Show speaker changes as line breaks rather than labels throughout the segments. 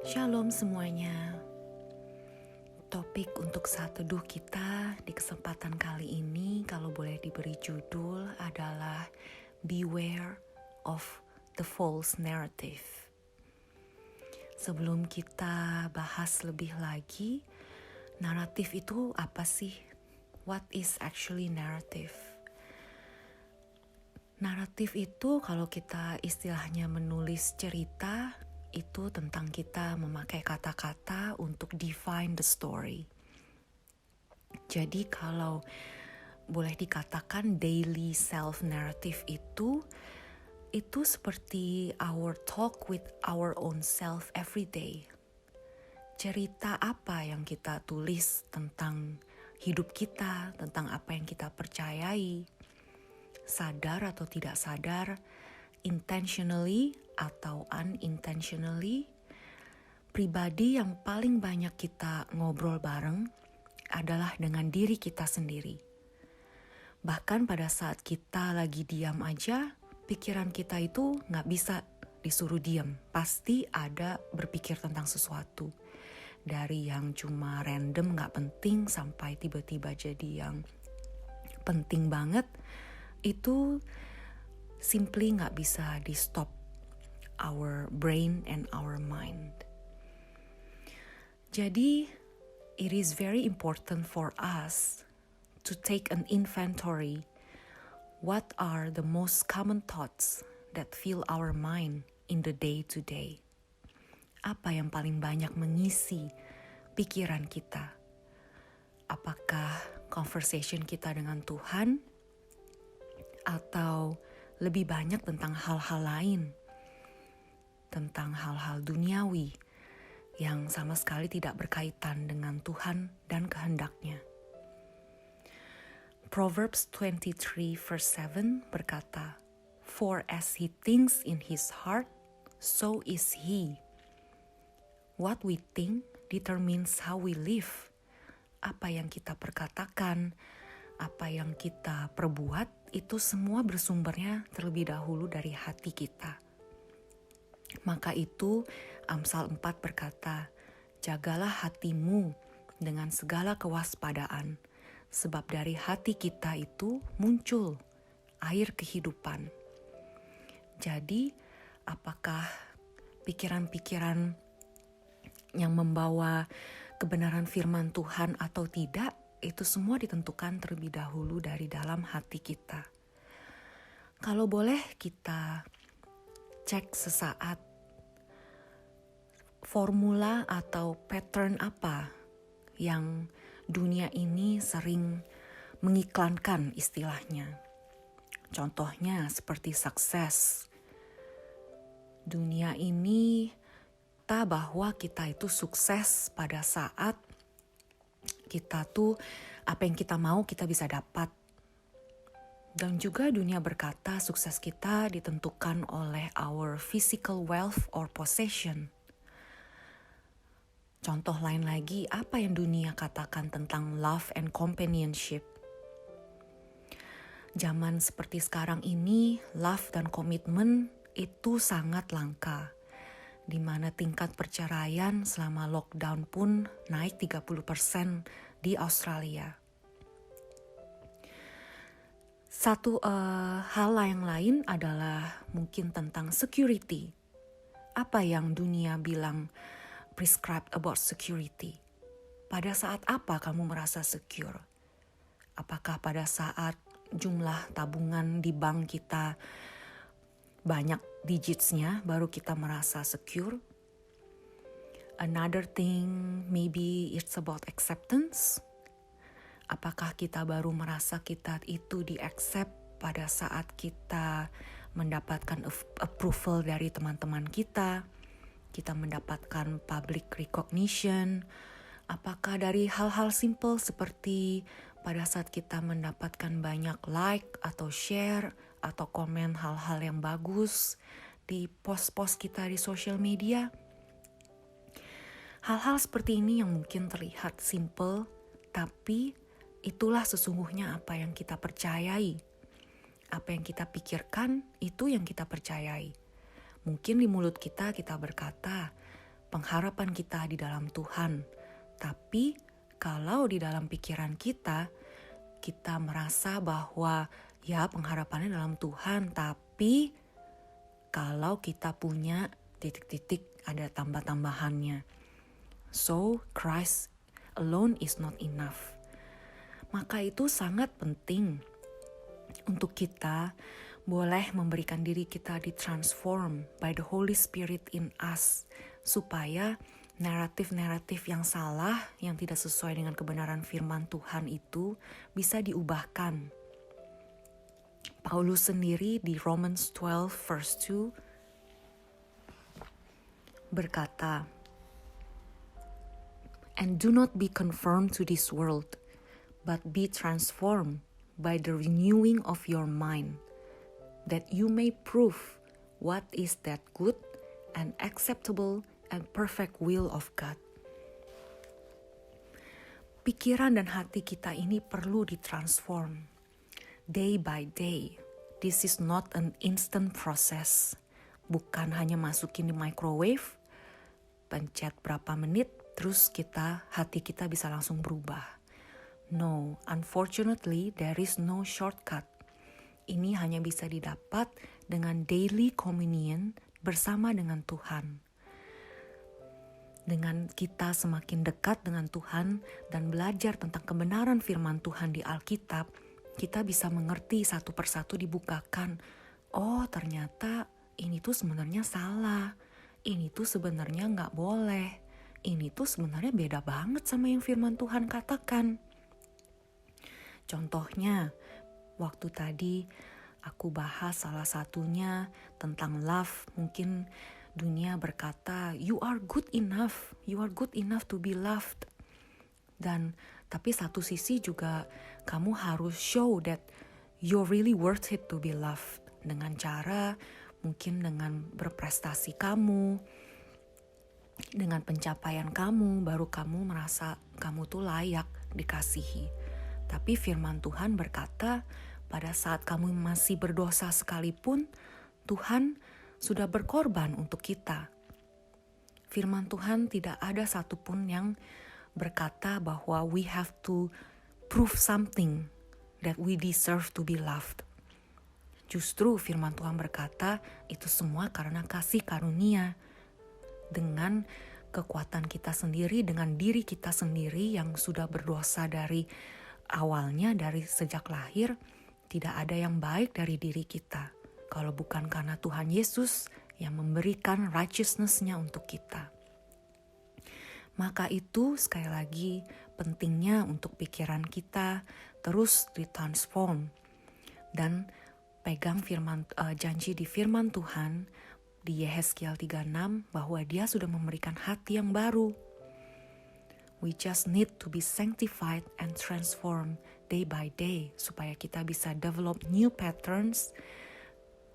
Shalom semuanya. Topik untuk saat teduh kita di kesempatan kali ini, kalau boleh diberi judul, adalah Beware of the False Narrative. Sebelum kita bahas lebih lagi, naratif itu apa sih? What is actually narrative? Naratif itu kalau kita istilahnya menulis cerita, itu tentang kita memakai kata-kata untuk define the story. Jadi kalau boleh dikatakan daily self-narrative itu seperti our talk with our own self every day. Cerita apa yang kita tulis tentang hidup kita, tentang apa yang kita percayai, sadar atau tidak sadar, intentionally atau unintentionally, pribadi yang paling banyak kita ngobrol bareng adalah dengan diri kita sendiri. Bahkan pada saat kita lagi diam aja, pikiran kita itu gak bisa disuruh diam. Pasti ada berpikir tentang sesuatu. Dari yang cuma random gak penting sampai tiba-tiba jadi yang penting banget, itu simply gak bisa di stop our brain and our mind. Jadi, it is very important for us to take an inventory. What are the most common thoughts that fill our mind in the day-to-day? Apa yang paling banyak mengisi pikiran kita? Apakah conversation kita dengan Tuhan? Atau lebih banyak tentang hal-hal lain? Tentang hal-hal duniawi yang sama sekali tidak berkaitan dengan Tuhan dan kehendaknya. Proverbs 23 verse 7 berkata, "For as he thinks in his heart, so is he." What we think determines how we live. Apa yang kita perkatakan, apa yang kita perbuat, itu semua bersumbernya terlebih dahulu dari hati kita. Maka itu Amsal 4 berkata, "Jagalah hatimu dengan segala kewaspadaan, sebab dari hati kita itu muncul air kehidupan." Jadi, apakah pikiran-pikiran yang membawa kebenaran firman Tuhan atau tidak, itu semua ditentukan terlebih dahulu dari dalam hati kita. Kalau boleh kita cek sesaat formula atau pattern apa yang dunia ini sering mengiklankan istilahnya. Contohnya seperti sukses. Dunia ini tahu bahwa kita itu sukses pada saat kita tuh apa yang kita mau kita bisa dapat. Dan juga dunia berkata sukses kita ditentukan oleh our physical wealth or possession. Contoh lain lagi, apa yang dunia katakan tentang love and companionship? Zaman seperti sekarang ini, love dan komitmen itu sangat langka. Di mana tingkat perceraian selama lockdown pun naik 30% di Australia. Satu hal yang lain adalah mungkin tentang security. Apa yang dunia bilang prescribed about security? Pada saat apa kamu merasa secure? Apakah pada saat jumlah tabungan di bank kita banyak digitsnya baru kita merasa secure? Another thing, maybe it's about acceptance. Apakah kita baru merasa kita itu di-accept pada saat kita mendapatkan approval dari teman-teman kita mendapatkan public recognition? Apakah dari hal-hal simple seperti pada saat kita mendapatkan banyak like atau share atau komen hal-hal yang bagus di post-post kita di social media? Hal-hal seperti ini yang mungkin terlihat simple, tapi itulah sesungguhnya apa yang kita percayai. Apa yang kita pikirkan, itu yang kita percayai. Mungkin di mulut kita berkata, pengharapan kita di dalam Tuhan. Tapi kalau di dalam pikiran kita merasa bahwa ya pengharapannya dalam Tuhan, tapi kalau kita punya titik-titik ada tambah-tambahannya. So, Christ alone is not enough. Maka itu sangat penting untuk kita boleh memberikan diri kita ditransform by the Holy Spirit in us, supaya naratif-naratif yang salah, yang tidak sesuai dengan kebenaran firman Tuhan itu bisa diubahkan. Paulus sendiri di Romans 12 verse 2 berkata, "And do not be conformed to this world, but be transformed by the renewing of your mind, that you may prove what is that good and acceptable and perfect will of God." Pikiran dan hati kita ini perlu ditransform day by day. This is not an instant process. Bukan hanya masukin di microwave, pencet berapa menit, terus hati kita bisa langsung berubah. No, unfortunately there is no shortcut. Ini hanya bisa didapat dengan daily communion bersama dengan Tuhan. Dengan kita semakin dekat dengan Tuhan dan belajar tentang kebenaran firman Tuhan di Alkitab, kita bisa mengerti satu persatu dibukakan. Oh, ternyata ini tuh sebenarnya salah. Ini tuh sebenarnya gak boleh. Ini tuh sebenarnya beda banget sama yang firman Tuhan katakan. Contohnya, waktu tadi aku bahas salah satunya tentang love. Mungkin dunia berkata, you are good enough to be loved. Tapi satu sisi juga kamu harus show that you're really worth it to be loved. Dengan cara, mungkin dengan berprestasi kamu, dengan pencapaian kamu, baru kamu merasa kamu tuh layak dikasihi. Tapi firman Tuhan berkata, pada saat kamu masih berdosa sekalipun, Tuhan sudah berkorban untuk kita. Firman Tuhan tidak ada satupun yang berkata bahwa we have to prove something that we deserve to be loved. Justru firman Tuhan berkata, itu semua karena kasih karunia. Dengan kekuatan kita sendiri, dengan diri kita sendiri yang sudah berdosa dari awalnya, dari sejak lahir, tidak ada yang baik dari diri kita. Kalau bukan karena Tuhan Yesus yang memberikan righteousness-nya untuk kita. Maka itu sekali lagi pentingnya untuk pikiran kita terus ditransform. Dan pegang janji di firman Tuhan di Yehezkiel 36 bahwa Dia sudah memberikan hati yang baru. We just need to be sanctified and transformed day by day supaya kita bisa develop new patterns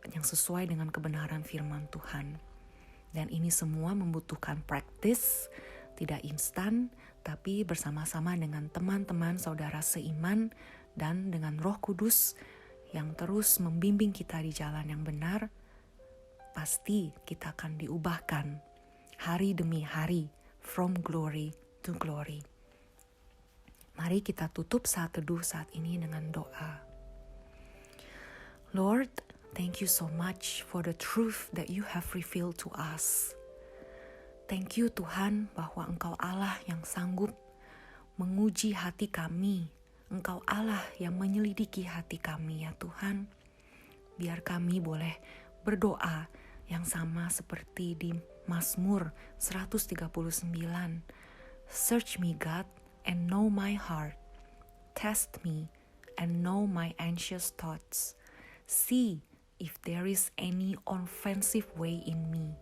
yang sesuai dengan kebenaran firman Tuhan. Dan ini semua membutuhkan practice, tidak instan, tapi bersama-sama dengan teman-teman saudara seiman dan dengan Roh Kudus yang terus membimbing kita di jalan yang benar, pasti kita akan diubahkan hari demi hari, from glory to glory. Mari kita tutup saat teduh saat ini dengan doa. Lord, thank you so much for the truth that you have revealed to us. Thank you Tuhan bahwa Engkau Allah yang sanggup menguji hati kami. Engkau Allah yang menyelidiki hati kami ya Tuhan. Biar kami boleh berdoa yang sama seperti di Mazmur 139. Search me God and know my heart. Test me and know my anxious thoughts. See if there is any offensive way in me,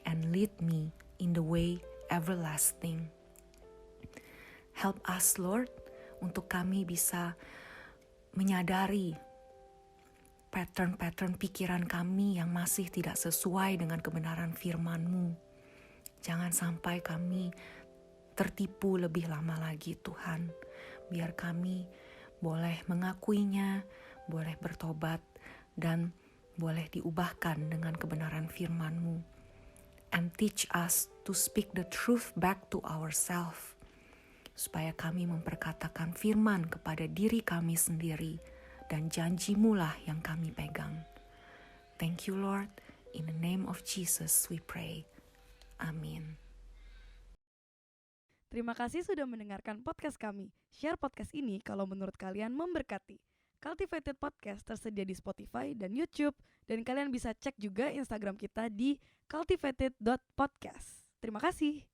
and lead me in the way everlasting. Help us, Lord, untuk kami bisa menyadari pattern-pattern pikiran kami yang masih tidak sesuai dengan kebenaran firman-Mu. Jangan sampai kami tertipu lebih lama lagi, Tuhan. Biar kami boleh mengakuinya, boleh bertobat, dan boleh diubahkan dengan kebenaran firman-Mu. And teach us to speak the truth back to ourselves, supaya kami memperkatakan firman kepada diri kami sendiri, dan janji-Mu lah yang kami pegang. Thank you, Lord. In the name of Jesus we pray. Amin.
Terima kasih sudah mendengarkan podcast kami. Share podcast ini kalau menurut kalian memberkati. Cultivated Podcast tersedia di Spotify dan YouTube, dan kalian bisa cek juga Instagram kita di cultivated.podcast. Terima kasih.